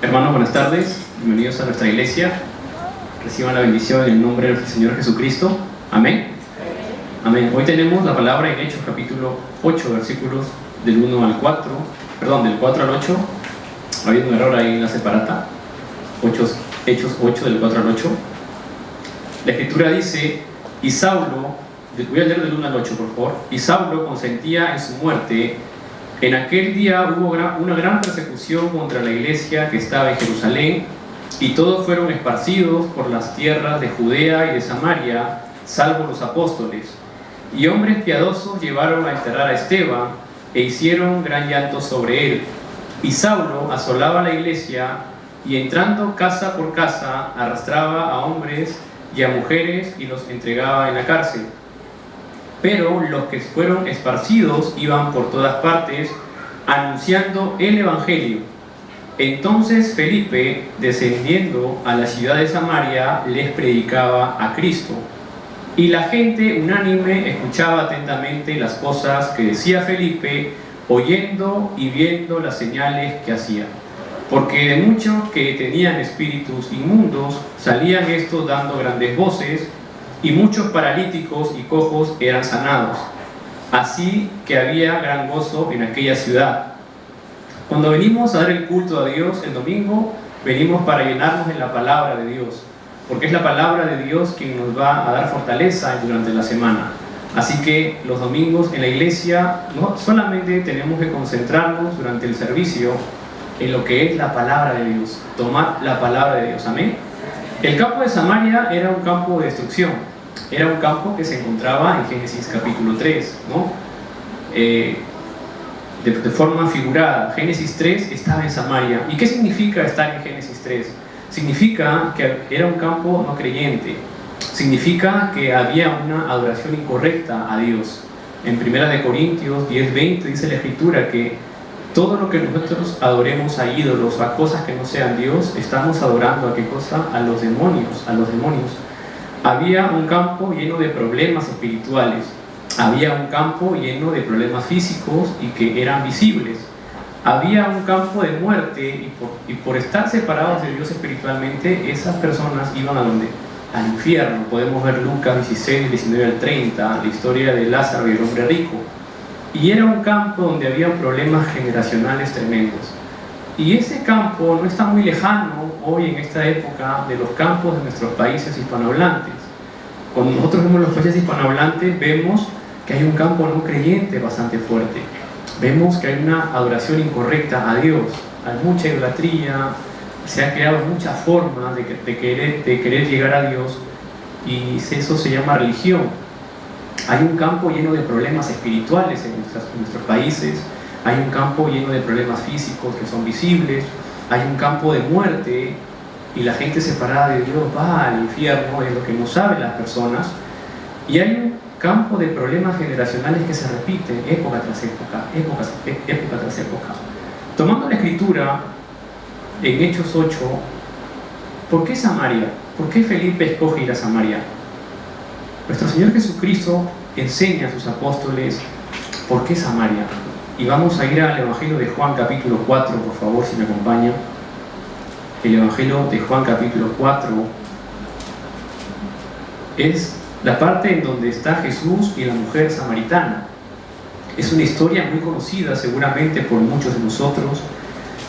Hermanos, buenas tardes, bienvenidos a nuestra iglesia. Reciban la bendición en el nombre del Señor Jesucristo. Amén. Amén. Hoy tenemos la palabra en Hechos capítulo 8, versículos del 1 al 4, del 4 al 8. Había un error ahí en la separata. Hechos 8, del 4 al 8. La escritura dice: y Saulo, voy a leer del 1 al 8 por favor, y Saulo consentía en su muerte. En aquel día hubo una gran persecución contra la iglesia que estaba en Jerusalén, y todos fueron esparcidos por las tierras de Judea y de Samaria, salvo los apóstoles. Y hombres piadosos llevaron a enterrar a Esteban, e hicieron gran llanto sobre él. Y Saulo asolaba la iglesia, y entrando casa por casa, arrastraba a hombres y a mujeres, y los entregaba en la cárcel. Pero los que fueron esparcidos iban por todas partes, anunciando el Evangelio. Entonces Felipe, descendiendo a la ciudad de Samaria, les predicaba a Cristo. Y la gente unánime escuchaba atentamente las cosas que decía Felipe, oyendo y viendo las señales que hacía. Porque de muchos que tenían espíritus inmundos, salían estos dando grandes voces, y muchos paralíticos y cojos eran sanados. Así que había gran gozo en aquella ciudad. Cuando venimos a dar el culto a Dios el domingo, venimos para llenarnos de la palabra de Dios, porque es la palabra de Dios quien nos va a dar fortaleza durante la semana. Así que los domingos en la iglesia no solamente tenemos que concentrarnos durante el servicio en lo que es la palabra de Dios, tomar la palabra de Dios. Amén. El campo de Samaria era un campo de destrucción, era un campo que se encontraba en Génesis capítulo 3, ¿no? De forma figurada, Génesis 3 estaba en Samaria. ¿Y qué significa estar en Génesis 3? Significa que era un campo no creyente, significa que había una adoración incorrecta a Dios. En 1 Corintios 10:20 dice la Escritura que todo lo que nosotros adoremos a ídolos, a cosas que no sean Dios, estamos adorando ¿a qué cosa? A los demonios, a los demonios. Había un campo lleno de problemas espirituales, había un campo lleno de problemas físicos y que eran visibles. Había un campo de muerte y por estar separados de Dios espiritualmente, esas personas iban ¿a dónde? Al infierno. Podemos ver Lucas 16, 19 al 30, la historia de Lázaro y el hombre rico. Y era un campo donde había problemas generacionales tremendos. Y ese campo no está muy lejano hoy en esta época de los campos de nuestros países hispanohablantes. Cuando nosotros vemos los países hispanohablantes, vemos que hay un campo no creyente bastante fuerte. Vemos que hay una adoración incorrecta a Dios, hay mucha idolatría, se han creado muchas formas de querer llegar a Dios, y eso se llama religión. Hay un campo lleno de problemas espirituales en nuestros países, hay un campo lleno de problemas físicos que son visibles, hay un campo de muerte, y la gente separada de Dios va al infierno, es lo que no saben las personas. Y hay un campo de problemas generacionales que se repiten época tras época, época tras época. Tomando la escritura en Hechos 8, ¿por qué Samaria? ¿Por qué Felipe escoge ir a Samaria? Nuestro Señor Jesucristo enseña a sus apóstoles por qué Samaria. Y vamos a ir al Evangelio de Juan capítulo 4, por favor, si me acompaña. El Evangelio de Juan capítulo 4 es la parte en donde está Jesús y la mujer samaritana. Es una historia muy conocida seguramente por muchos de nosotros,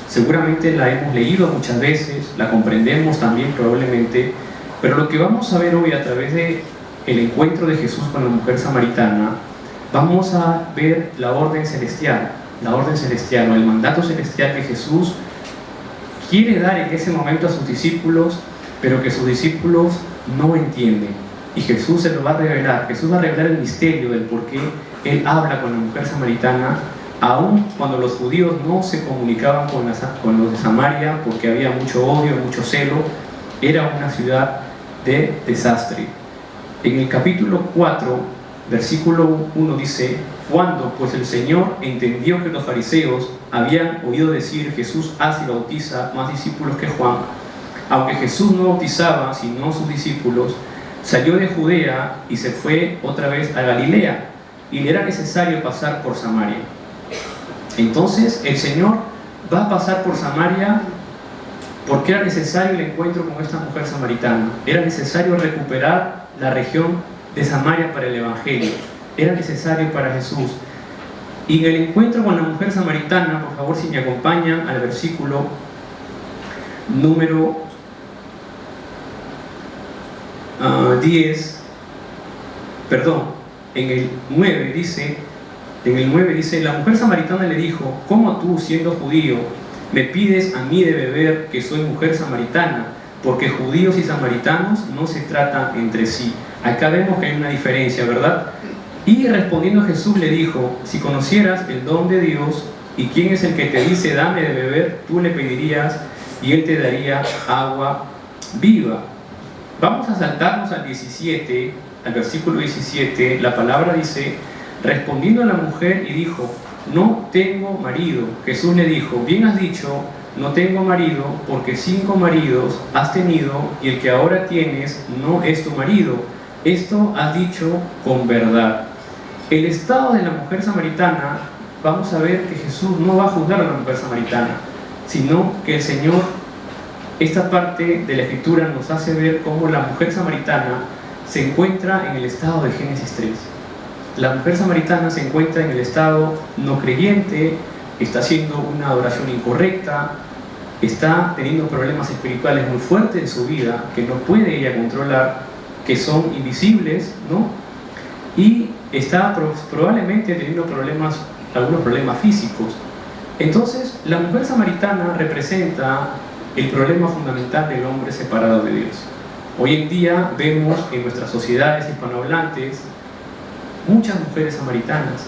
seguramente la hemos leído muchas veces, la comprendemos también probablemente, pero lo que vamos a ver hoy a través de el encuentro de Jesús con la mujer samaritana, vamos a ver la orden celestial, o el mandato celestial que Jesús quiere dar en ese momento a sus discípulos, pero que sus discípulos no entienden. Y Jesús se lo va a revelar. Jesús va a revelar el misterio del por qué Él habla con la mujer samaritana, aun cuando los judíos no se comunicaban con los de Samaria, porque había mucho odio, mucho celo. Era una ciudad de desastre. En el capítulo 4, versículo 1 dice: cuando pues el Señor entendió que los fariseos habían oído decir, Jesús hace y bautiza más discípulos que Juan, aunque Jesús no bautizaba sino sus discípulos, salió de Judea y se fue otra vez a Galilea, y le era necesario pasar por Samaria. Entonces el Señor va a pasar por Samaria ¿Por qué era necesario el encuentro con esta mujer samaritana? Era necesario recuperar la región de Samaria para el Evangelio. Era necesario para Jesús. Y en el encuentro con la mujer samaritana, por favor, si me acompañan al versículo número 10, perdón, en el 9 dice, la mujer samaritana le dijo: ¿cómo tú, siendo judío, me pides a mí de beber, que soy mujer samaritana? Porque judíos y samaritanos no se tratan entre sí. Acá vemos que hay una diferencia, ¿verdad? Y respondiendo Jesús le dijo: si conocieras el don de Dios y quién es el que te dice dame de beber, tú le pedirías y él te daría agua viva. Vamos a saltarnos al 17, al versículo 17. La palabra dice: respondiendo a la mujer y dijo: no tengo marido. Jesús le dijo: bien has dicho, no tengo marido, porque 5 maridos has tenido y el que ahora tienes no es tu marido. Esto has dicho con verdad. El estado de la mujer samaritana, vamos a ver que Jesús no va a juzgar a la mujer samaritana, sino que el Señor, esta parte de la Escritura nos hace ver cómo la mujer samaritana se encuentra en el estado de Génesis 3. La mujer samaritana se encuentra en el estado no creyente, está haciendo una adoración incorrecta, está teniendo problemas espirituales muy fuertes en su vida que no puede ella controlar, que son invisibles, ¿no? Y está probablemente teniendo algunos problemas físicos. Entonces, la mujer samaritana representa el problema fundamental del hombre separado de Dios. Hoy en día vemos en nuestras sociedades hispanohablantes muchas mujeres samaritanas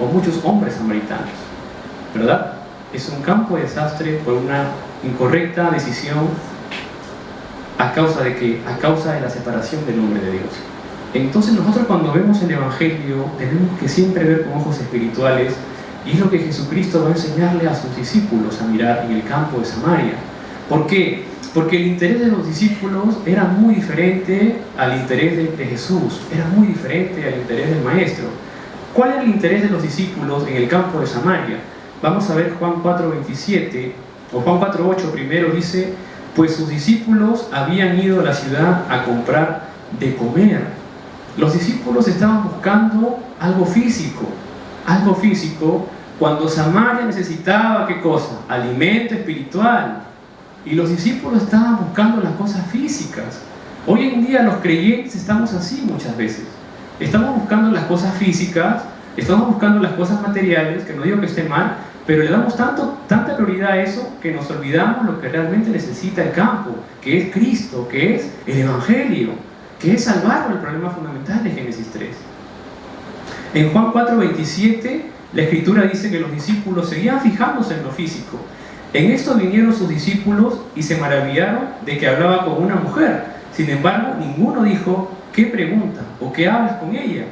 o muchos hombres samaritanos, ¿verdad? Es un campo de desastre por una incorrecta decisión a causa de la separación del hombre de Dios. Entonces nosotros, cuando vemos el Evangelio, tenemos que siempre ver con ojos espirituales, y es lo que Jesucristo va a enseñarle a sus discípulos a mirar en el campo de Samaria. ¿Por qué? Porque el interés de los discípulos era muy diferente al interés de Jesús, era muy diferente al interés del Maestro. ¿Cuál era el interés de los discípulos en el campo de Samaria? Vamos a ver Juan 4:27, o Juan 4:8 primero, dice: pues sus discípulos habían ido a la ciudad a comprar de comer. Los discípulos estaban buscando algo físico, cuando Samaria necesitaba, ¿qué cosa? Alimento espiritual. Y los discípulos estaban buscando las cosas físicas. Hoy en día los creyentes estamos así muchas veces. Estamos buscando las cosas físicas, estamos buscando las cosas materiales, que no digo que esté mal, pero le damos tanta prioridad a eso que nos olvidamos lo que realmente necesita el campo, que es Cristo, que es el Evangelio, que es salvarlo del problema fundamental de Génesis 3. En Juan 4:27, la Escritura dice que los discípulos seguían fijándose en lo físico. En esto vinieron sus discípulos y se maravillaron de que hablaba con una mujer. Sin embargo, ninguno dijo: ¿qué pregunta? ¿O qué hablas con ella?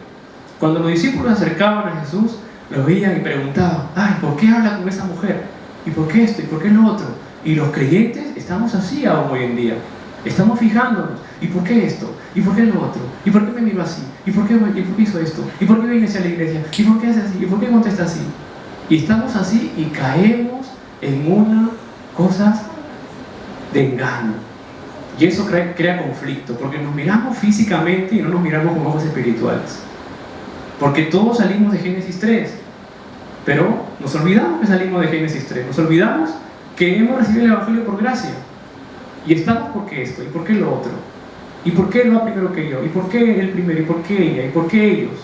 Cuando los discípulos se acercaban a Jesús, los veían y preguntaban: ay, ¿por qué habla con esa mujer? ¿Y por qué esto? ¿Y por qué lo otro? Y los creyentes estamos así aún hoy en día. Estamos fijándonos: ¿y por qué esto? ¿Y por qué lo otro? ¿Y por qué me miró así? ¿Y por qué hizo esto? ¿Y por qué viene hacia la iglesia? ¿Y por qué hace así? ¿Y por qué contesta así? Y estamos así y caemos en unas cosas de engaño. Y eso crea conflicto, porque nos miramos físicamente y no nos miramos con ojos espirituales. Porque todos salimos de Génesis 3, pero nos olvidamos que salimos de Génesis 3, nos olvidamos que hemos recibido el Evangelio por gracia. Y estamos por qué esto, y por qué lo otro, y por qué él va primero que yo, y por qué él primero, y por qué ella, y por qué ellos,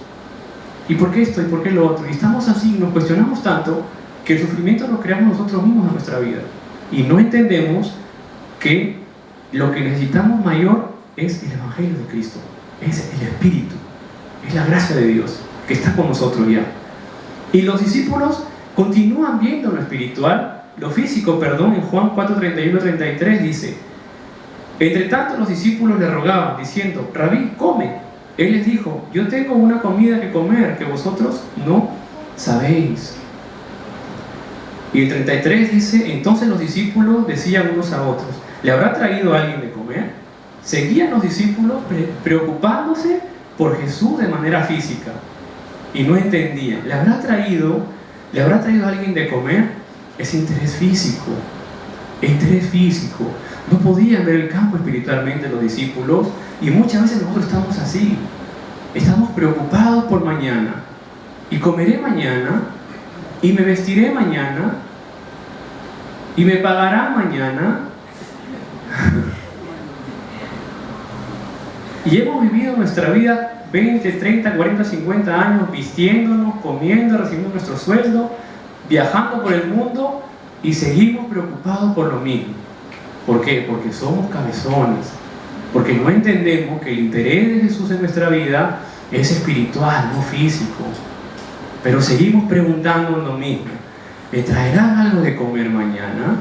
y por qué esto, y por qué lo otro. Y estamos así, nos cuestionamos tanto que el sufrimiento lo creamos nosotros mismos en nuestra vida. Y no entendemos que lo que necesitamos mayor es el Evangelio de Cristo, es el Espíritu, es la gracia de Dios que está con nosotros ya. Y los discípulos continúan viendo lo espiritual, lo físico, perdón. En Juan 4:31-33 dice: entre tanto los discípulos le rogaban diciendo: Rabí, come. Él les dijo: yo tengo una comida que comer que vosotros no sabéis. Y el 33 dice: entonces los discípulos decían unos a otros: ¿le habrá traído alguien de comer? Seguían los discípulos preocupándose por Jesús de manera física y no entendían. ¿Le habrá traído alguien de comer? Es interés físico. interés físico. No podían ver el campo espiritualmente los discípulos, y muchas veces nosotros estamos así. Estamos preocupados por mañana, y comeré mañana, y me vestiré mañana, y me pagarán mañana. Y hemos vivido nuestra vida 20, 30, 40, 50 años vistiéndonos, comiendo, recibiendo nuestro sueldo, viajando por el mundo, y seguimos preocupados por lo mismo. ¿Por qué? Porque somos cabezones, porque no entendemos que el interés de Jesús en nuestra vida es espiritual, no físico. Pero seguimos preguntándonos lo mismo: ¿me traerán algo de comer mañana?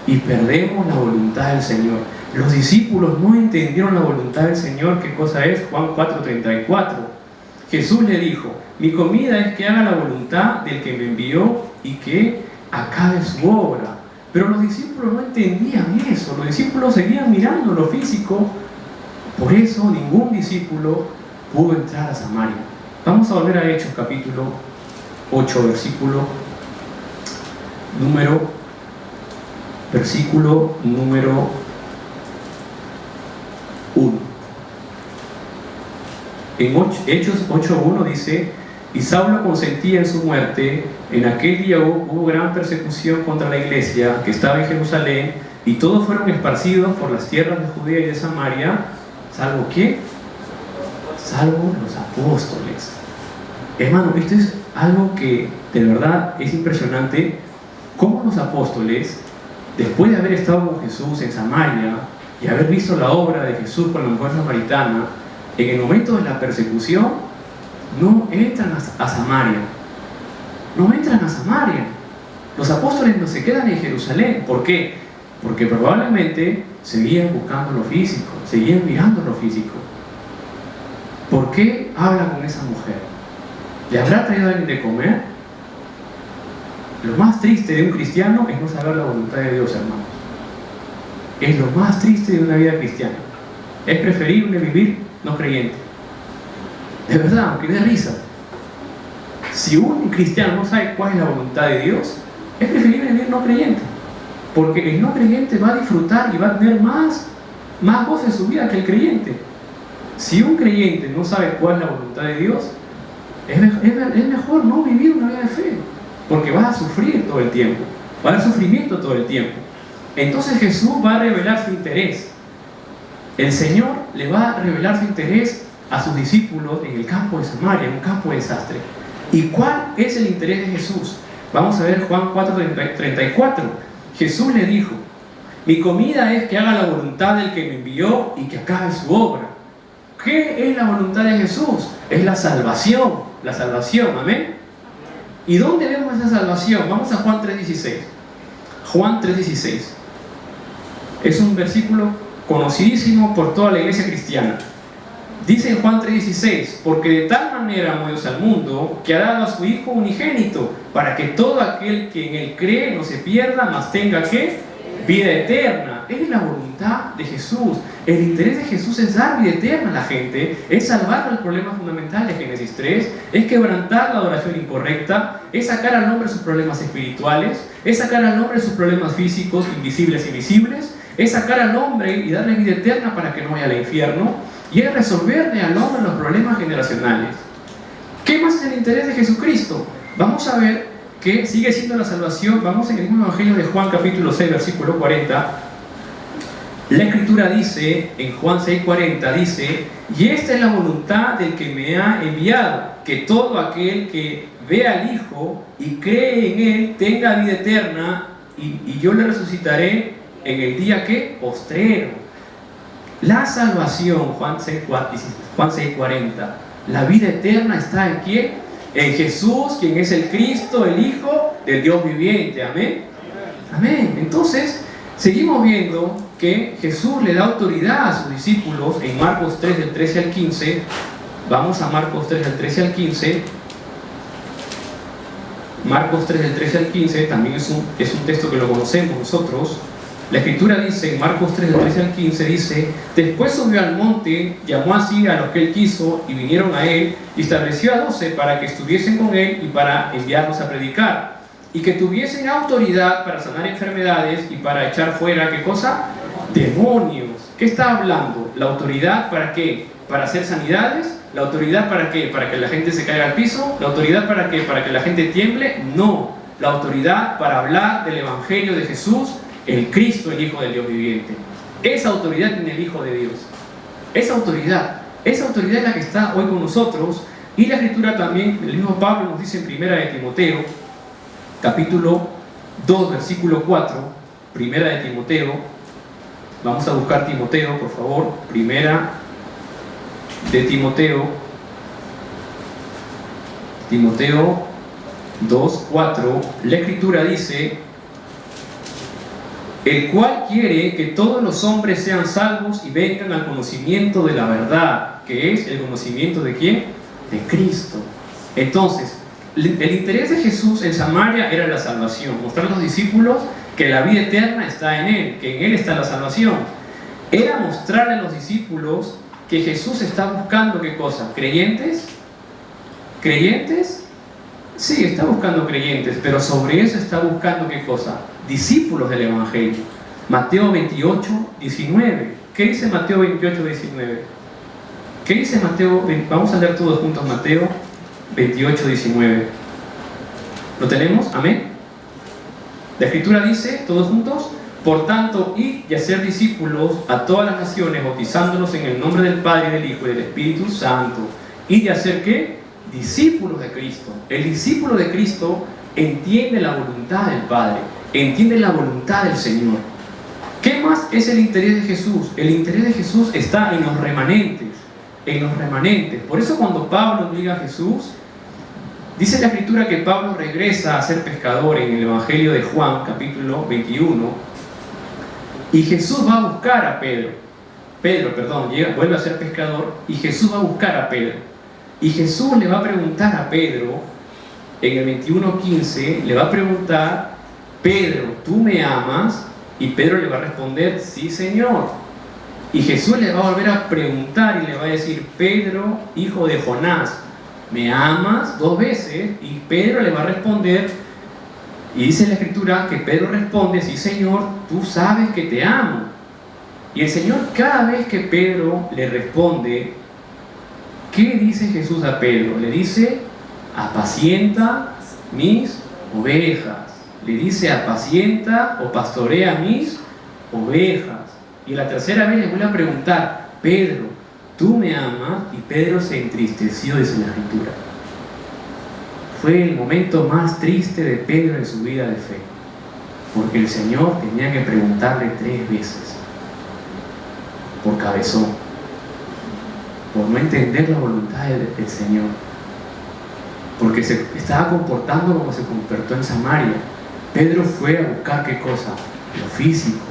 Y perdemos la voluntad del Señor. Los discípulos no entendieron la voluntad del Señor. ¿Qué cosa es? Juan 4:34. Jesús le dijo: mi comida es que haga la voluntad del que me envió y que acabe su obra. Pero los discípulos no entendían eso. Los discípulos seguían mirando lo físico. Por eso ningún discípulo pudo entrar a Samaria. Vamos a volver a Hechos capítulo 8, versículo número 1. En Hechos 8:1 dice: y Saulo consentía en su muerte. En aquel día hubo gran persecución contra la iglesia que estaba en Jerusalén, y todos fueron esparcidos por las tierras de Judea y de Samaria, ¿salvo qué? Salvo los apóstoles. Hermano, esto es algo que de verdad es impresionante. Cómo los apóstoles, después de haber estado con Jesús en Samaria y haber visto la obra de Jesús con la mujer samaritana, en el momento de la persecución no entran a Samaria. No entran a Samaria. Los apóstoles no se quedan en Jerusalén. ¿Por qué? Porque probablemente seguían buscando lo físico, seguían mirando lo físico. ¿Por qué habla con esa mujer? ¿Le habrá traído a alguien de comer? Lo más triste de un cristiano es no saber la voluntad de Dios, hermanos. Es lo más triste de una vida cristiana. Es preferible vivir no creyente. De verdad, aunque dé risa. Si un cristiano no sabe cuál es la voluntad de Dios, es preferible vivir no creyente. Porque el no creyente va a disfrutar y va a tener más gozo en su vida que el creyente. Si un creyente no sabe cuál es la voluntad de Dios, es mejor no vivir una vida de fe. Porque vas a sufrir todo el tiempo. Va a haber sufrimiento todo el tiempo. Entonces Jesús va a revelar su interés. El Señor le va a revelar su interés a sus discípulos en el campo de Samaria, en un campo de desastre. ¿Y cuál es el interés de Jesús? Vamos a ver Juan 4:34. Jesús le dijo: mi comida es que haga la voluntad del que me envió y que acabe su obra. ¿Qué es la voluntad de Jesús? Es la salvación, amén. ¿Y dónde vemos esa salvación? Vamos a Juan 3:16. Juan 3:16 es un versículo conocidísimo por toda la iglesia cristiana. Dice en Juan 3:16: porque de tal manera amó Dios al mundo, que ha dado a su Hijo unigénito, para que todo aquel que en él cree no se pierda, mas tenga ¿qué? Vida eterna. Es la voluntad de Jesús. El interés de Jesús es dar vida eterna a la gente, es salvar el problema fundamental de Génesis 3, es quebrantar la adoración incorrecta, es sacar al hombre sus problemas espirituales, es sacar al hombre sus problemas físicos, invisibles y visibles, es sacar al hombre y darle vida eterna para que no vaya al infierno, y es resolverle al hombre los problemas generacionales. ¿Qué más es el interés de Jesucristo? Vamos a ver que sigue siendo la salvación. Vamos en el mismo Evangelio de Juan capítulo 6 versículo 40. La Escritura dice, en Juan 6:40 dice: y esta es la voluntad del que me ha enviado, que todo aquel que ve al Hijo y cree en Él tenga vida eterna, y yo le resucitaré en el día que postrero. La salvación, Juan 6:40, la vida eterna está en ¿quién? En Jesús, quien es el Cristo, el Hijo del Dios viviente. Amén. Amén. Entonces, seguimos viendo que Jesús le da autoridad a sus discípulos en Marcos 3, del 13 al 15. Vamos a Marcos 3, del 13 al 15. Marcos 3, del 13 al 15, también es un texto que lo conocemos nosotros. La Escritura dice, en Marcos 3, del 13 al 15, dice: después subió al monte, llamó así a los que él quiso, y vinieron a él, y estableció a 12 para que estuviesen con él y para enviarlos a predicar. y que tuviesen autoridad para sanar enfermedades y para echar fuera, ¿qué cosa? Demonios. ¿Qué está hablando? ¿La autoridad para qué? ¿Para hacer sanidades? ¿La autoridad para qué? ¿Para que la gente se caiga al piso? ¿La autoridad para qué? ¿Para que la gente tiemble? No. La autoridad para hablar del Evangelio de Jesús, el Cristo, el Hijo del Dios viviente. Esa autoridad tiene el Hijo de Dios. Esa autoridad es la que está hoy con nosotros. Y la Escritura también, el mismo Pablo nos dice en 1 de Timoteo, capítulo 2, versículo 4, 1 de Timoteo, vamos a buscar Timoteo, por favor, 1 de Timoteo, Timoteo 2, 4, la Escritura dice: el cual quiere que todos los hombres sean salvos y vengan al conocimiento de la verdad, que es el conocimiento de ¿quién? De Cristo. Entonces, el interés de Jesús en Samaria era la salvación, mostrar a los discípulos que la vida eterna está en Él, que en Él está la salvación. Era mostrarle a los discípulos que Jesús está buscando ¿qué cosa? ¿Creyentes? ¿Creyentes? Sí, está buscando creyentes, pero sobre eso está buscando ¿qué cosa? Discípulos del Evangelio. Mateo 28, 19. ¿Qué dice Mateo 28, 19? ¿Qué dice Mateo? Vamos a leer todos juntos Mateo 28, 19. ¿Lo tenemos? Amén. La Escritura dice, todos juntos: por tanto, id y hacer discípulos a todas las naciones, bautizándolos en el nombre del Padre, del Hijo y del Espíritu Santo. ¿Id y hacer qué? Discípulos de Cristo. El discípulo de Cristo entiende la voluntad del Padre, entiende la voluntad del Señor. ¿Qué más es el interés de Jesús? El interés de Jesús está en los remanentes, en los remanentes. Por eso cuando Pablo obliga a Jesús, dice la Escritura que Pablo regresa a ser pescador en el Evangelio de Juan, capítulo 21, y Jesús va a buscar a vuelve a ser pescador, y Jesús va a buscar a Pedro. Y Jesús le va a preguntar a Pedro, en el 21:15, le va a preguntar: Pedro, ¿tú me amas? Y Pedro le va a responder: sí, Señor. Y Jesús le va a volver a preguntar y le va a decir: Pedro, hijo de Jonás, ¿me amas? 2 veces. Y Pedro le va a responder, y dice la Escritura que Pedro responde: sí, Señor, tú sabes que te amo. Y el Señor, cada vez que Pedro le responde, ¿qué dice Jesús a Pedro? Le dice: apacienta mis ovejas. Le dice: apacienta o pastorea mis ovejas. Y la tercera vez le vuelve a preguntar: Pedro, ¿tú me amas? Y Pedro se entristeció, dice la Escritura. Fue el momento más triste de Pedro en su vida de fe, porque el Señor tenía que preguntarle 3 veces, por cabezón, por no entender la voluntad del Señor, porque se estaba comportando como se comportó en Samaria. Pedro fue a buscar ¿qué cosa? Lo físico.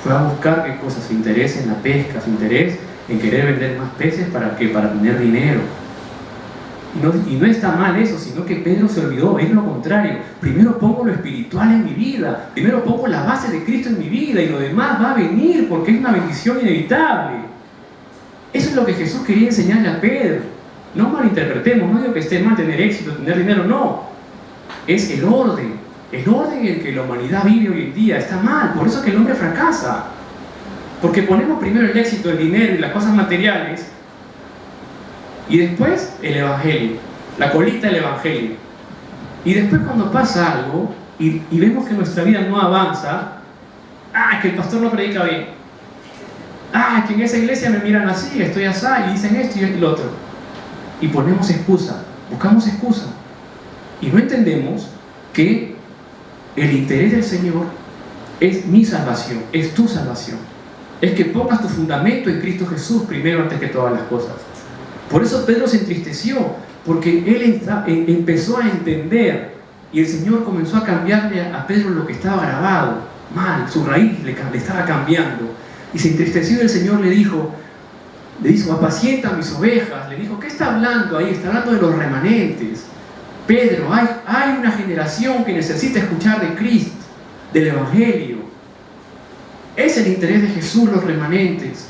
Fue a buscar ¿qué cosa? Su interés en la pesca, su interés en querer vender más peces. ¿Para qué? Para tener dinero. Y no está mal eso, sino que Pedro se olvidó, es lo contrario. Primero pongo lo espiritual en mi vida, primero pongo la base de Cristo en mi vida, y lo demás va a venir porque es una bendición inevitable. Eso es lo que Jesús quería enseñarle a Pedro. No malinterpretemos, no digo que esté mal tener éxito, tener dinero, no. Es el orden en el que la humanidad vive hoy en día. Está mal, por eso es que el hombre fracasa. Porque ponemos primero el éxito, el dinero y las cosas materiales, y después el Evangelio, la colita del Evangelio. Y después cuando pasa algo y vemos que nuestra vida no avanza, que el pastor no predica bien, que en esa iglesia me miran así, estoy así, y dicen esto y lo otro, y ponemos excusa, buscamos excusa, y no entendemos que el interés del Señor es mi salvación, es tu salvación, es que pongas tu fundamento en Cristo Jesús primero antes que todas las cosas. Por eso Pedro se entristeció, porque él empezó a entender, y el Señor comenzó a cambiarle a Pedro lo que estaba grabado mal, su raíz le estaba cambiando, y se entristeció. Y el Señor le dijo: apacienta mis ovejas. Le dijo: ¿qué está hablando ahí? Está hablando de los remanentes. Pedro, hay una generación que necesita escuchar de Cristo, del Evangelio. Es el interés de Jesús, los remanentes.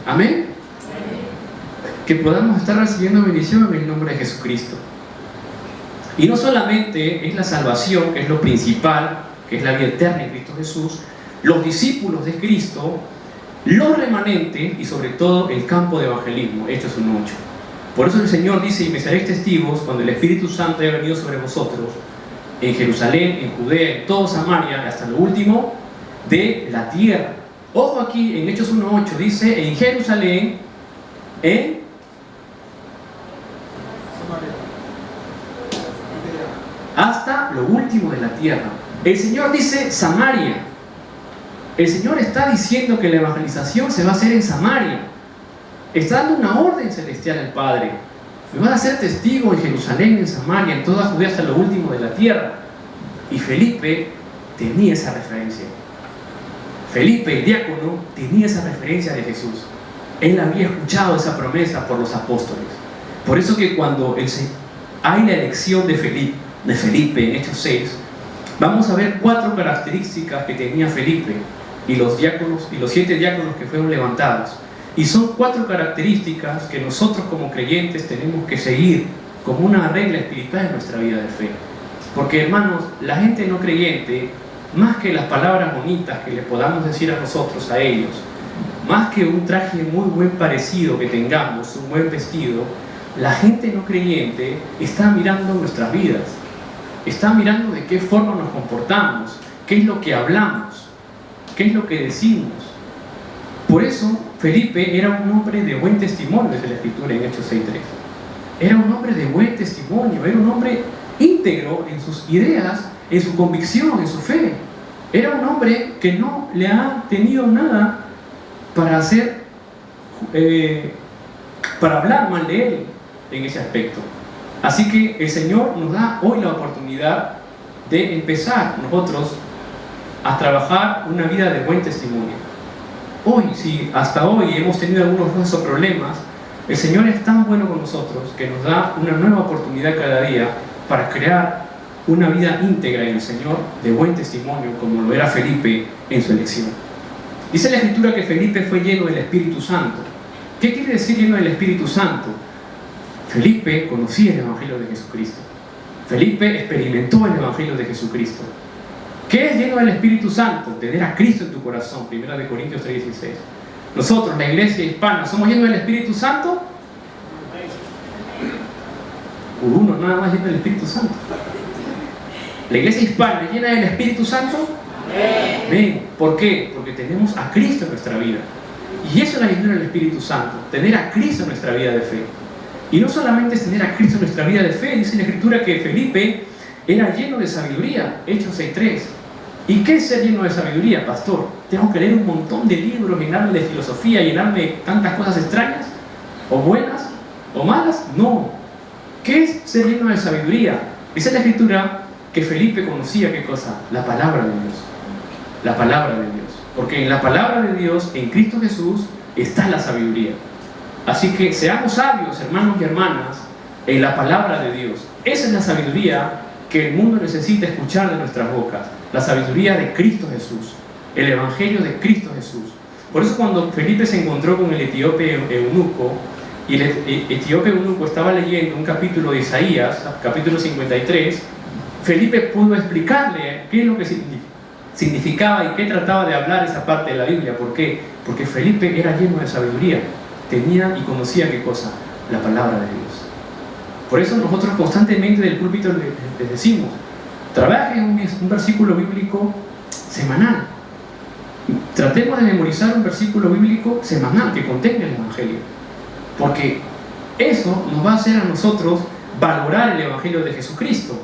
Amén. Que podamos estar recibiendo bendición en el nombre de Jesucristo. Y no solamente es la salvación, que es lo principal, que es la vida eterna en Cristo Jesús, los discípulos de Cristo, los remanentes y sobre todo el campo de evangelismo, Hechos 1:8. Por eso el Señor dice: y me seréis testigos cuando el Espíritu Santo haya venido sobre vosotros, en Jerusalén, en Judea, en todo Samaria, hasta lo último de la tierra. Ojo aquí, en Hechos 1:8 dice: en Jerusalén, en hasta lo último de la tierra. El Señor dice Samaria. El Señor está diciendo que la evangelización se va a hacer en Samaria. Está dando una orden celestial al Padre: me van a ser testigo en Jerusalén, en Samaria, en toda Judea, hasta lo último de la tierra. Y Felipe tenía esa referencia. Felipe, el diácono, tenía esa referencia de Jesús. Él había escuchado esa promesa por los apóstoles. Por eso que cuando hay la elección de Felipe en Hechos 6, vamos a ver 4 características que tenía Felipe y los diáconos y los 7 diáconos que fueron levantados. Y son 4 características que nosotros como creyentes tenemos que seguir como una regla espiritual en nuestra vida de fe. Porque, hermanos, la gente no creyente, más que las palabras bonitas que le podamos decir a nosotros, a ellos, más que un traje muy buen parecido que tengamos, un buen vestido, la gente no creyente está mirando nuestras vidas, está mirando de qué forma nos comportamos, qué es lo que hablamos, qué es lo que decimos. Por eso Felipe era un hombre de buen testimonio, desde la Escritura en Hechos 6:3. Era un hombre de buen testimonio, era un hombre íntegro en sus ideas, en su convicción, en su fe. Era un hombre que no le ha tenido nada para para hablar mal de él en ese aspecto. Así que el Señor nos da hoy la oportunidad de empezar nosotros a trabajar una vida de buen testimonio. Hoy, si hasta hoy hemos tenido algunos de esos problemas, el Señor es tan bueno con nosotros que nos da una nueva oportunidad cada día para crear una vida íntegra en el Señor, de buen testimonio, como lo era Felipe en su elección. Dice la Escritura que Felipe fue lleno del Espíritu Santo. ¿Qué quiere decir lleno del Espíritu Santo? Felipe conocía el Evangelio de Jesucristo. Felipe experimentó el Evangelio de Jesucristo. ¿Qué es lleno del Espíritu Santo? Tener a Cristo en tu corazón. 1 Corintios 3:16. Nosotros, la iglesia hispana, ¿somos llenos del Espíritu Santo? Uno nada más lleno del Espíritu Santo. ¿La iglesia hispana es llena del Espíritu Santo? Amén. ¿Por qué? Porque tenemos a Cristo en nuestra vida. Y eso es la llenura del Espíritu Santo, tener a Cristo en nuestra vida de fe. Y no solamente es tener a Cristo en nuestra vida de fe, dice la Escritura que Felipe era lleno de sabiduría, Hechos 6:3. ¿Y qué es ser lleno de sabiduría, pastor? ¿Tengo que leer un montón de libros, llenarme de filosofía, llenarme de tantas cosas extrañas? ¿O buenas? ¿O malas? No. ¿Qué es ser lleno de sabiduría? Dice la Escritura que Felipe conocía, ¿qué cosa? La palabra de Dios. La palabra de Dios. Porque en la palabra de Dios, en Cristo Jesús, está la sabiduría. Así que seamos sabios, hermanos y hermanas, en la palabra de Dios. Esa es la sabiduría que el mundo necesita escuchar de nuestras bocas. La sabiduría de Cristo Jesús. El Evangelio de Cristo Jesús. Por eso cuando Felipe se encontró con el etíope eunuco, y el etíope eunuco estaba leyendo un capítulo de Isaías, capítulo 53, Felipe pudo explicarle qué es lo que significaba y qué trataba de hablar esa parte de la Biblia. ¿Por qué? Porque Felipe era lleno de sabiduría. Tenía y conocía ¿qué cosa? La palabra de Dios. Por eso nosotros constantemente del púlpito les decimos: trabajen un versículo bíblico semanal. Tratemos de memorizar un versículo bíblico semanal que contenga el Evangelio. Porque eso nos va a hacer a nosotros valorar el Evangelio de Jesucristo.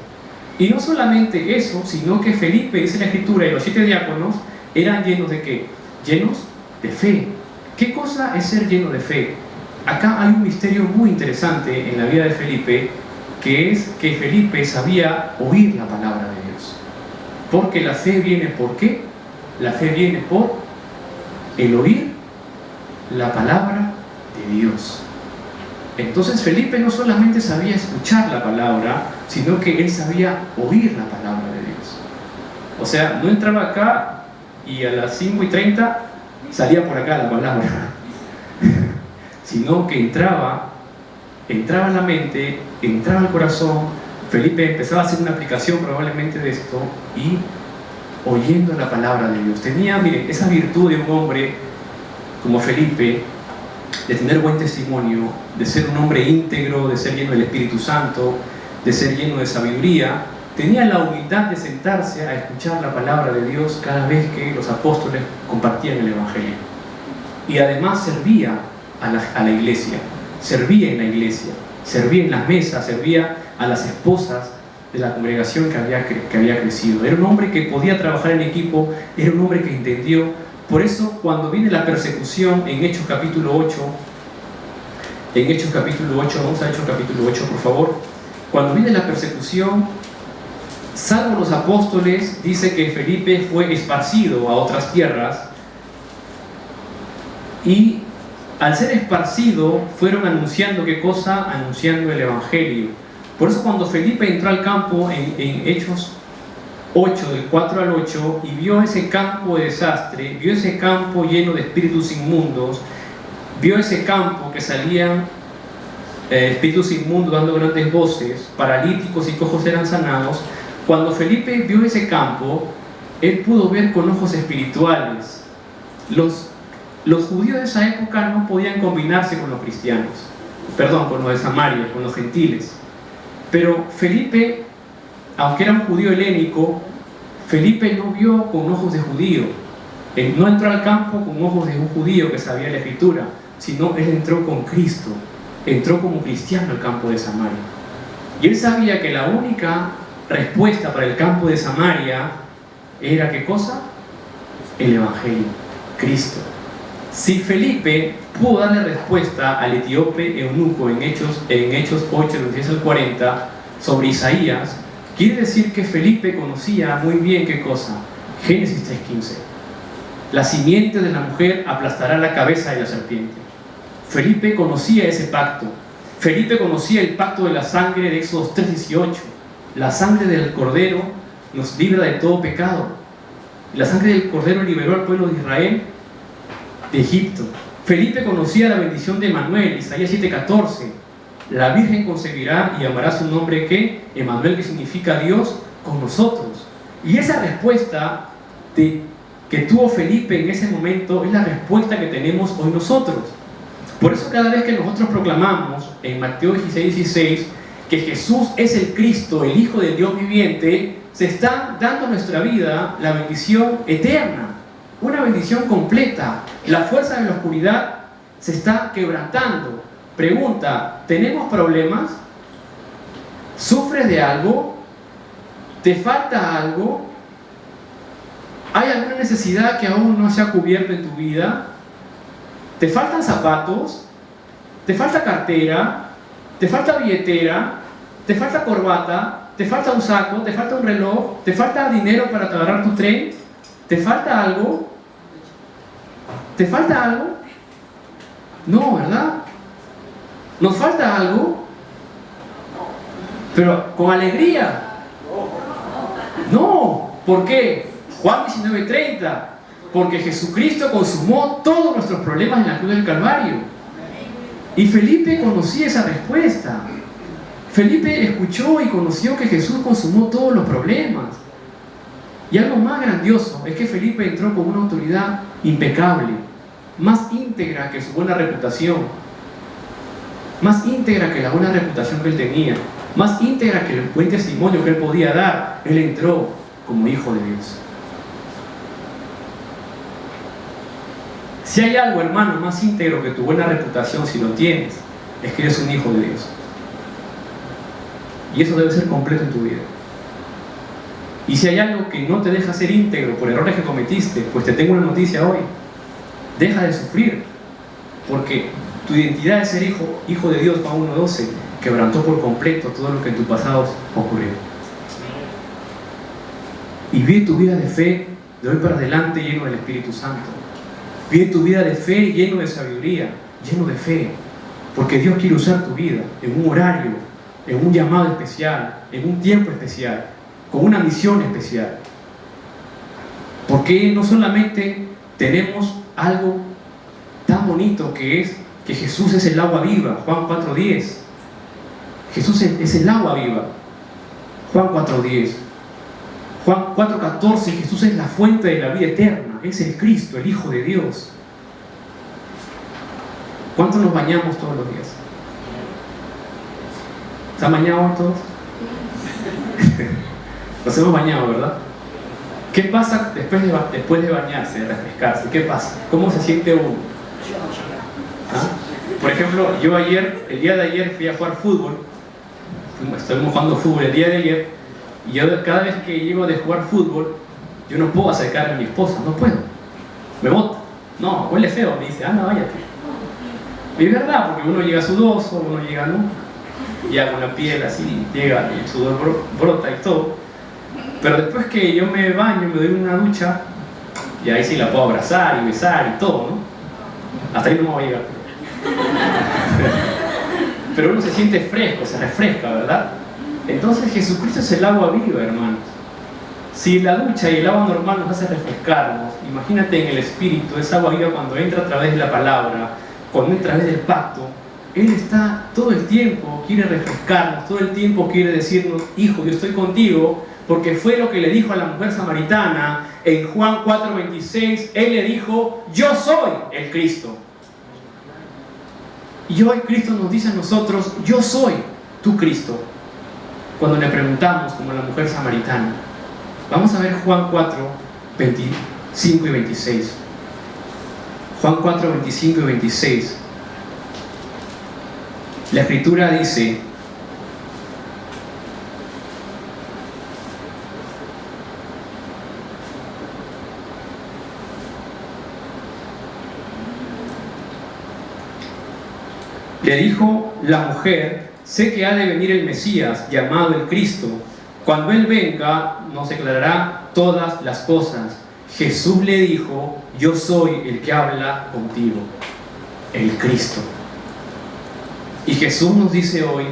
Y no solamente eso, sino que Felipe, dice la Escritura, y los 7 diáconos eran llenos de ¿qué? Llenos de fe. ¿Qué cosa es ser lleno de fe? Acá hay un misterio muy interesante en la vida de Felipe, que es que Felipe sabía oír la palabra de Dios. Porque la fe viene ¿por qué? La fe viene por el oír la palabra de Dios. Entonces Felipe no solamente sabía escuchar la palabra, sino que él sabía oír la palabra de Dios. O sea, no entraba acá y a las 5:30 salía por acá la palabra, sino que entraba en la mente, entraba al corazón Felipe empezaba a hacer una aplicación probablemente de esto y oyendo la palabra de Dios. Tenía, miren, esa virtud de un hombre como Felipe, de tener buen testimonio, de ser un hombre íntegro, de ser lleno del Espíritu Santo, de ser lleno de sabiduría. Tenía la humildad de sentarse a escuchar la palabra de Dios cada vez que los apóstoles compartían el Evangelio. Y además servía a la iglesia, servía en la iglesia, servía en las mesas, servía a las esposas de la congregación que había crecido. Era un hombre que podía trabajar en equipo, era un hombre que entendió. Por eso, cuando viene la persecución en Hechos capítulo 8, vamos a Hechos capítulo 8, por favor. Cuando viene la persecución, salvo los apóstoles, dice que Felipe fue esparcido a otras tierras, y al ser esparcido fueron anunciando, ¿qué cosa? Anunciando el Evangelio. Por eso cuando Felipe entró al campo en Hechos 8, del 4 al 8, y vio ese campo de desastre, vio ese campo lleno de espíritus inmundos, vio ese campo que salían espíritus inmundos dando grandes voces, paralíticos y cojos eran sanados. Cuando Felipe vio ese campo, él pudo ver con ojos espirituales. Los judíos de esa época no podían combinarse con los cristianos, con los de Samaria, con los gentiles. Pero Felipe, aunque era un judío helénico, Felipe no vio con ojos de judío. Él no entró al campo con ojos de un judío que sabía la escritura, sino él entró con Cristo, entró como cristiano al campo de Samaria. Y él sabía que la única respuesta para el campo de Samaria era, ¿qué cosa? El Evangelio, Cristo. Si Felipe pudo darle respuesta al etíope eunuco en Hechos 8, del 10 al 40, sobre Isaías, quiere decir que Felipe conocía muy bien, ¿qué cosa? Génesis 3:15. La simiente de la mujer aplastará la cabeza de la serpiente. Felipe conocía ese pacto. Felipe conocía el pacto de la sangre de Éxodo 3:18. La sangre del Cordero nos libra de todo pecado. La sangre del Cordero liberó al pueblo de Israel de Egipto. Felipe conocía la bendición de Emanuel, Isaías 7:14. La Virgen concebirá y llamará su nombre, ¿qué? Emanuel, que significa Dios con nosotros. Y esa respuesta que tuvo Felipe en ese momento es la respuesta que tenemos hoy nosotros. Por eso cada vez que nosotros proclamamos en Mateo 16:16 que Jesús es el Cristo, el Hijo del Dios viviente, se está dando a nuestra vida la bendición eterna, una bendición completa. La fuerza de la oscuridad se está quebrantando. Pregunta, ¿tenemos problemas? ¿Sufres de algo? ¿Te falta algo? ¿Hay alguna necesidad que aún no se ha cubierto en tu vida? ¿Te faltan zapatos? ¿Te falta cartera? ¿Te falta billetera? ¿Te falta corbata? ¿Te falta un saco? ¿Te falta un reloj? ¿Te falta dinero para agarrar tu tren? ¿Te falta algo? ¿Te falta algo? No, ¿verdad? ¿Nos falta algo? Pero con alegría. No, ¿por qué? Juan 19:30. Porque Jesucristo consumó todos nuestros problemas en la cruz del Calvario. Y Felipe conocía esa respuesta. Felipe escuchó y conoció que Jesús consumó todos los problemas. Y algo más grandioso es que Felipe entró con una autoridad impecable, más íntegra que su buena reputación, más íntegra que la buena reputación que él tenía, más íntegra que el buen testimonio que él podía dar. Él entró como hijo de Dios. Si hay algo, hermano, más íntegro que tu buena reputación, si lo tienes, es que eres un hijo de Dios. Y eso debe ser completo en tu vida. Y si hay algo que no te deja ser íntegro por errores que cometiste, pues te tengo una noticia hoy. Deja de sufrir, porque tu identidad de ser hijo de Dios, Juan 1:12, quebrantó por completo todo lo que en tu pasado ocurrió. Y vive tu vida de fe de hoy para adelante lleno del Espíritu Santo. Vive tu vida de fe lleno de sabiduría, lleno de fe, porque Dios quiere usar tu vida en un horario, en un llamado especial, en un tiempo especial, con una misión especial. Porque no solamente tenemos algo tan bonito que es que Jesús es el agua viva, Juan 4:10. Jesús es el agua viva. Juan 4:10. Juan 4:14, Jesús es la fuente de la vida eterna, es el Cristo, el Hijo de Dios. ¿Cuánto nos bañamos todos los días? ¿Se han bañado todos? Nos hemos bañado, ¿verdad? ¿Qué pasa después de bañarse, de refrescarse? ¿Qué pasa? ¿Cómo se siente uno? ¿Ah? Por ejemplo, yo el día de ayer fui a jugar fútbol. Estuvimos jugando fútbol el día de ayer. Y yo cada vez que llego de jugar fútbol, yo no puedo acercarme a mi esposa, no puedo. Me bota. No, huele feo, me dice, anda, váyate. Y es verdad, porque uno llega sudoso, uno llega, ¿no? Ya con la piel así, llega y el sudor brota y todo. Pero después que yo me baño, me doy una ducha, y ahí sí la puedo abrazar y besar y todo, ¿no? Hasta ahí no me voy a llegar. Pero uno se siente fresco, se refresca, ¿verdad? Entonces Jesucristo es el agua viva, hermanos. Si la ducha y el agua normal nos hace refrescarnos, imagínate en el Espíritu, esa agua viva cuando entra a través de la palabra, cuando entra a través del pacto, Él está todo el tiempo, quiere refrescarnos, todo el tiempo quiere decirnos, hijo, yo estoy contigo, porque fue lo que le dijo a la mujer samaritana en Juan 4:26, Él le dijo, yo soy el Cristo. Y hoy Cristo nos dice a nosotros, yo soy tu Cristo. Cuando le preguntamos, como la mujer samaritana, vamos a ver Juan 4:25 y 26. Juan 4:25 y 26. La Escritura dice, le dijo la mujer, sé que ha de venir el Mesías, llamado el Cristo. Cuando Él venga, nos declarará todas las cosas. Jesús le dijo, yo soy el que habla contigo, el Cristo. Y Jesús nos dice hoy,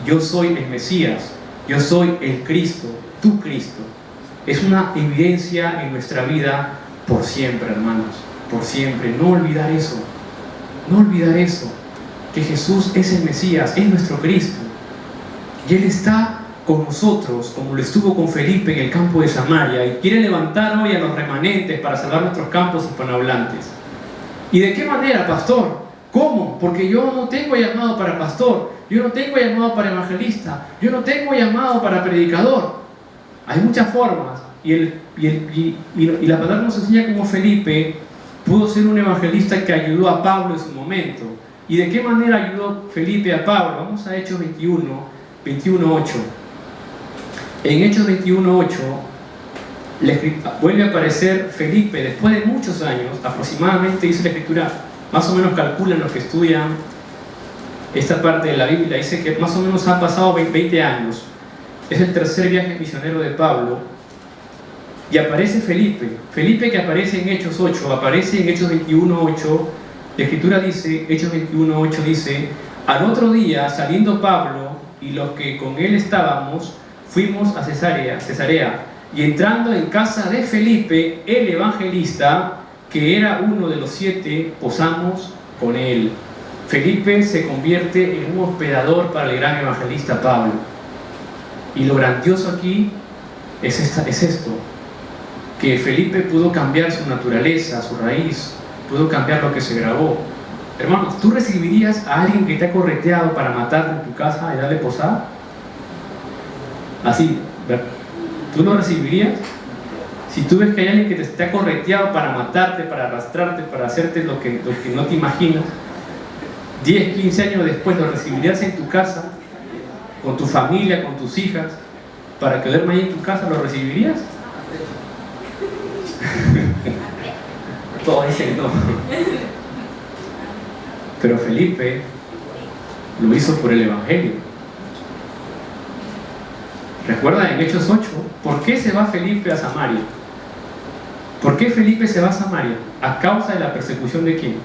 yo soy el Mesías, yo soy el Cristo, tu Cristo. Es una evidencia en nuestra vida por siempre, hermanos, por siempre. No olvidar eso, no olvidar eso, que Jesús es el Mesías, es nuestro Cristo. Y Él está con nosotros, como lo estuvo con Felipe en el campo de Samaria, y quiere levantar hoy a los remanentes para salvar nuestros campos hispanohablantes. ¿Y de qué manera, pastor? ¿Cómo? Porque yo no tengo llamado para pastor, yo no tengo llamado para evangelista, yo no tengo llamado para predicador. Hay muchas formas, y la palabra nos enseña cómo Felipe pudo ser un evangelista que ayudó a Pablo en su momento. ¿Y de qué manera ayudó Felipe a Pablo? Vamos a Hechos 21:8. En Hechos 21:8 vuelve a aparecer Felipe después de muchos años, aproximadamente, dice la Escritura, más o menos calculan los que estudian esta parte de la Biblia, dice que más o menos han pasado 20 años. Es el tercer viaje misionero de Pablo. Y aparece Felipe que aparece en Hechos 8, aparece en Hechos 21:8. La Escritura dice, Hechos 21:8 dice, al otro día, saliendo Pablo y los que con él estábamos, fuimos a Cesarea, y entrando en casa de Felipe, el evangelista, que era uno de los 7, posamos con él. Felipe se convierte en un hospedador para el gran evangelista Pablo. Y lo grandioso aquí es esto, que Felipe pudo cambiar su naturaleza, su raíz, pudo cambiar lo que se grabó. Hermanos, ¿tú recibirías a alguien que te ha correteado para matarte en tu casa y darle posada? Así, ¿tú lo recibirías? Si tú ves que hay alguien que te ha correteado para matarte, para arrastrarte, para hacerte lo que no te imaginas, 10, 15 años después, ¿lo recibirías en tu casa, con tu familia, con tus hijas, para que duerma ahí en tu casa? ¿Lo recibirías? Todos dicen no. Pero Felipe lo hizo por el Evangelio. ¿Recuerda en Hechos 8? ¿Por qué se va Felipe a Samaria? ¿Por qué Felipe se va a Samaria? A causa de la persecución ¿de quién?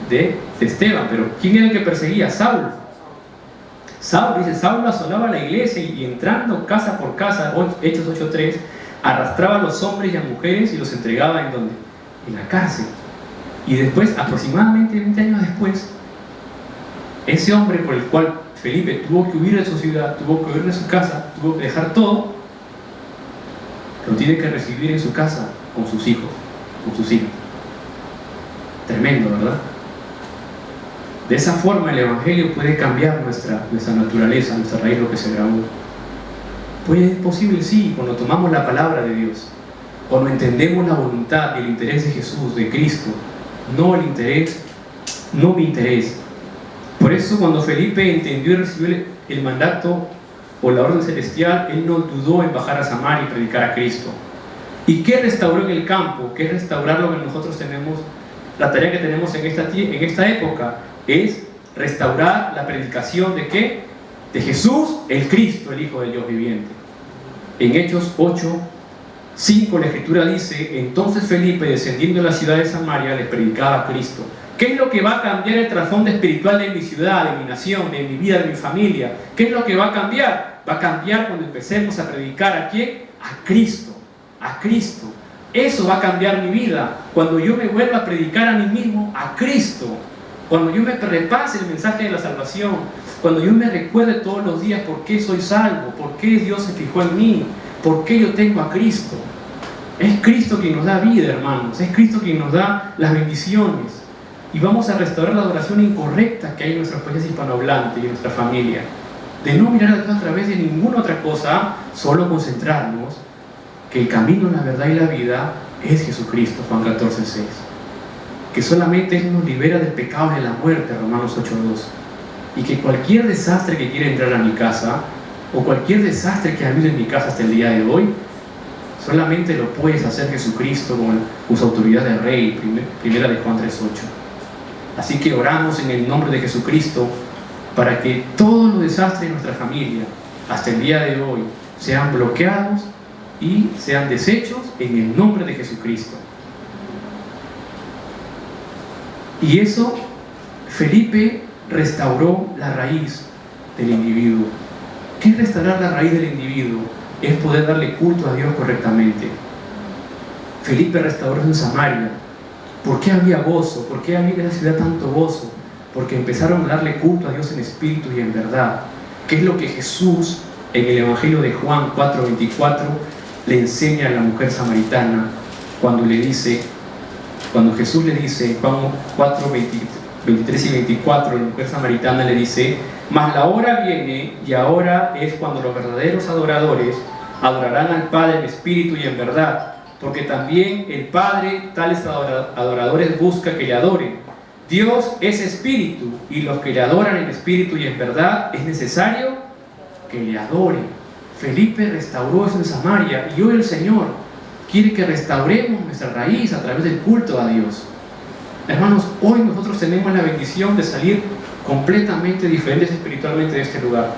De Esteban. Pero ¿quién era el que perseguía? Saulo. Saulo asolaba la iglesia y entrando casa por casa, Hechos 8:3, arrastraba a los hombres y a mujeres y los entregaba ¿en dónde? En la cárcel. Y después, aproximadamente 20 años después, ese hombre por el cual Felipe tuvo que huir de su ciudad, tuvo que huir de su casa, tuvo que dejar todo, lo tiene que recibir en su casa con sus hijos, con sus hijas. Tremendo, ¿verdad? De esa forma el Evangelio puede cambiar nuestra naturaleza, nuestra raíz, lo que se grabó. Pues es posible, sí, cuando tomamos la palabra de Dios, cuando entendemos la voluntad y el interés de Jesús, de Cristo, no el interés, no mi interés. Por eso cuando Felipe entendió y recibió el mandato o la orden celestial, él no dudó en bajar a Samaria y predicar a Cristo. ¿Y qué restauró en el campo? ¿Qué es restaurar lo que nosotros tenemos? La tarea que tenemos en esta época es restaurar la predicación ¿de qué? De Jesús, el Cristo, el Hijo del Dios viviente. En Hechos 8:5 la Escritura dice: entonces Felipe, descendiendo a la ciudad de Samaria, les predicaba a Cristo. ¿Qué es lo que va a cambiar el trasfondo espiritual de mi ciudad, de mi nación, de mi vida, de mi familia? ¿Qué es lo que va a cambiar? Va a cambiar cuando empecemos a predicar ¿a quién? A Cristo, a Cristo. Eso va a cambiar mi vida, cuando yo me vuelva a predicar a mí mismo, a Cristo. Cuando yo me repase el mensaje de la salvación, cuando yo me recuerde todos los días por qué soy salvo, por qué Dios se fijó en mí, por qué yo tengo a Cristo. Es Cristo quien nos da vida, hermanos, es Cristo quien nos da las bendiciones. Y vamos a restaurar la adoración incorrecta que hay en nuestros países hispanohablantes y en nuestra familia. De no mirar a Dios a través de ninguna otra cosa, solo concentrarnos que el camino, la verdad y la vida es Jesucristo, Juan 14:6. Que solamente Él nos libera del pecado y de la muerte, Romanos 8:2. Y que cualquier desastre que quiera entrar a mi casa, o cualquier desastre que ha habido en mi casa hasta el día de hoy, solamente lo puedes hacer Jesucristo con su autoridad de Rey, primera de Juan 3:8. Así que oramos en el nombre de Jesucristo para que todos los desastres de nuestra familia, hasta el día de hoy, sean bloqueados y sean deshechos en el nombre de Jesucristo. Y eso, Felipe restauró la raíz del individuo. ¿Qué es restaurar la raíz del individuo? Es poder darle culto a Dios correctamente. Felipe restauró en Samaria. ¿Por qué había gozo? ¿Por qué había en esa ciudad tanto gozo? Porque empezaron a darle culto a Dios en espíritu y en verdad. ¿Qué es lo que Jesús en el Evangelio de Juan 4:24 le enseña a la mujer samaritana cuando Jesús le dice, Juan 4:23 y 24, la mujer samaritana le dice: mas la hora viene y ahora es cuando los verdaderos adoradores adorarán al Padre en espíritu y en verdad, porque también el Padre tales adoradores busca que le adoren. Dios es espíritu, y los que le adoran en espíritu y en verdad es necesario que le adoren. Felipe restauró eso en Samaria, y hoy el Señor quiere que restauremos nuestra raíz a través del culto a Dios. Hermanos, hoy nosotros tenemos la bendición de salir completamente diferentes espiritualmente de este lugar,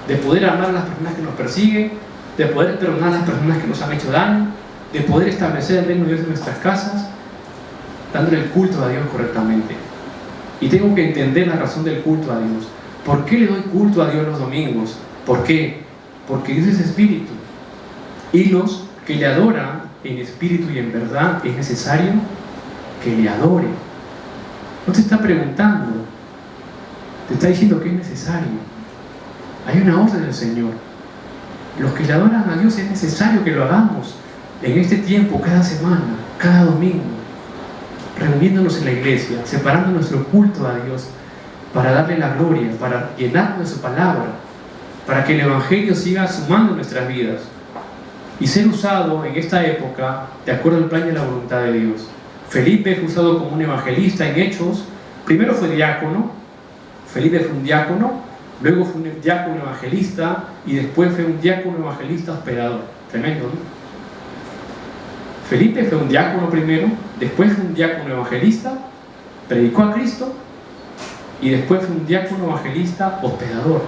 de poder amar a las personas que nos persiguen, de poder perdonar a las personas que nos han hecho daño, de poder establecer el reino de Dios en nuestras casas, dándole el culto a Dios correctamente. Y tengo que entender la razón del culto a Dios. ¿Por qué le doy culto a Dios los domingos? ¿Por qué? Porque Dios es espíritu, y los que le adoran en espíritu y en verdad es necesario que le adoren. No te está preguntando, te está diciendo que es necesario. Hay una orden del Señor. Los que le adoran a Dios es necesario que lo hagamos en este tiempo, cada semana, cada domingo, reuniéndonos en la iglesia, separando nuestro culto a Dios para darle la gloria, para llenarnos de su palabra, para que el Evangelio siga sumando en nuestras vidas y ser usado en esta época de acuerdo al plan y a la voluntad de Dios. Felipe fue usado como un evangelista en Hechos. Primero fue diácono. Felipe fue un diácono, luego fue un diácono evangelista, y después fue un diácono evangelista hospedador. Tremendo, ¿no? Felipe fue un diácono primero, después fue un diácono evangelista, predicó a Cristo, y después fue un diácono evangelista hospedador,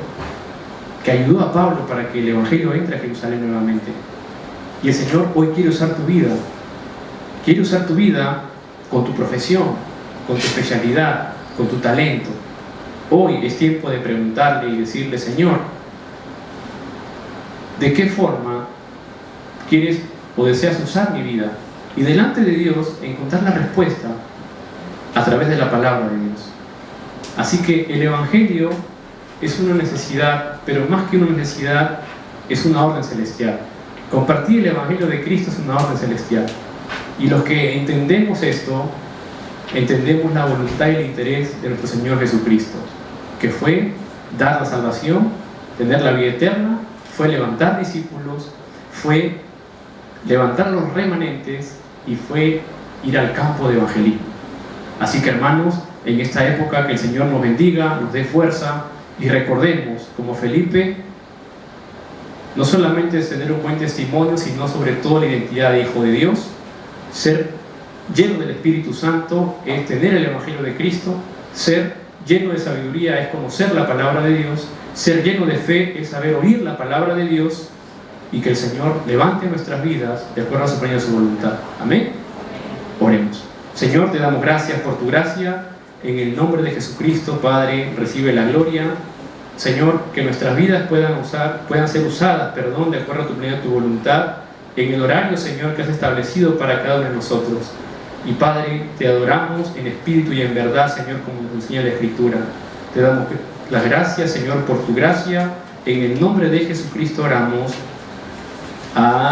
que ayudó a Pablo para que el Evangelio entre a Jerusalén nuevamente. Y el Señor hoy quiere usar tu vida. Quiere usar tu vida con tu profesión, con tu especialidad, con tu talento. Hoy es tiempo de preguntarle y decirle: Señor, ¿de qué forma quieres o deseas usar mi vida? Y delante de Dios encontrar la respuesta a través de la palabra de Dios. Así que el Evangelio es una necesidad, pero más que una necesidad, es una orden celestial. Compartir el Evangelio de Cristo es una orden celestial. Y los que entendemos esto, entendemos la voluntad y el interés de nuestro Señor Jesucristo, que fue dar la salvación, tener la vida eterna, fue levantar discípulos, fue levantar a los remanentes y fue ir al campo de evangelismo. Así que, hermanos, en esta época que el Señor nos bendiga, nos dé fuerza y recordemos, como Felipe, no solamente es tener un buen testimonio, sino sobre todo la identidad de hijo de Dios. Ser lleno del Espíritu Santo es tener el Evangelio de Cristo. Ser lleno de sabiduría es conocer la palabra de Dios. Ser lleno de fe es saber oír la palabra de Dios, y que el Señor levante nuestras vidas de acuerdo a su plena y su voluntad. Amén. Oremos. Señor, te damos gracias por tu gracia. En el nombre de Jesucristo, Padre, recibe la gloria. Señor, que nuestras vidas puedan ser usadas, de acuerdo a tu plena y tu voluntad, en el horario, Señor, que has establecido para cada uno de nosotros. Y Padre, te adoramos en espíritu y en verdad, Señor, como nos enseña la Escritura. Te damos las gracias, Señor, por tu gracia. En el nombre de Jesucristo oramos. Amén.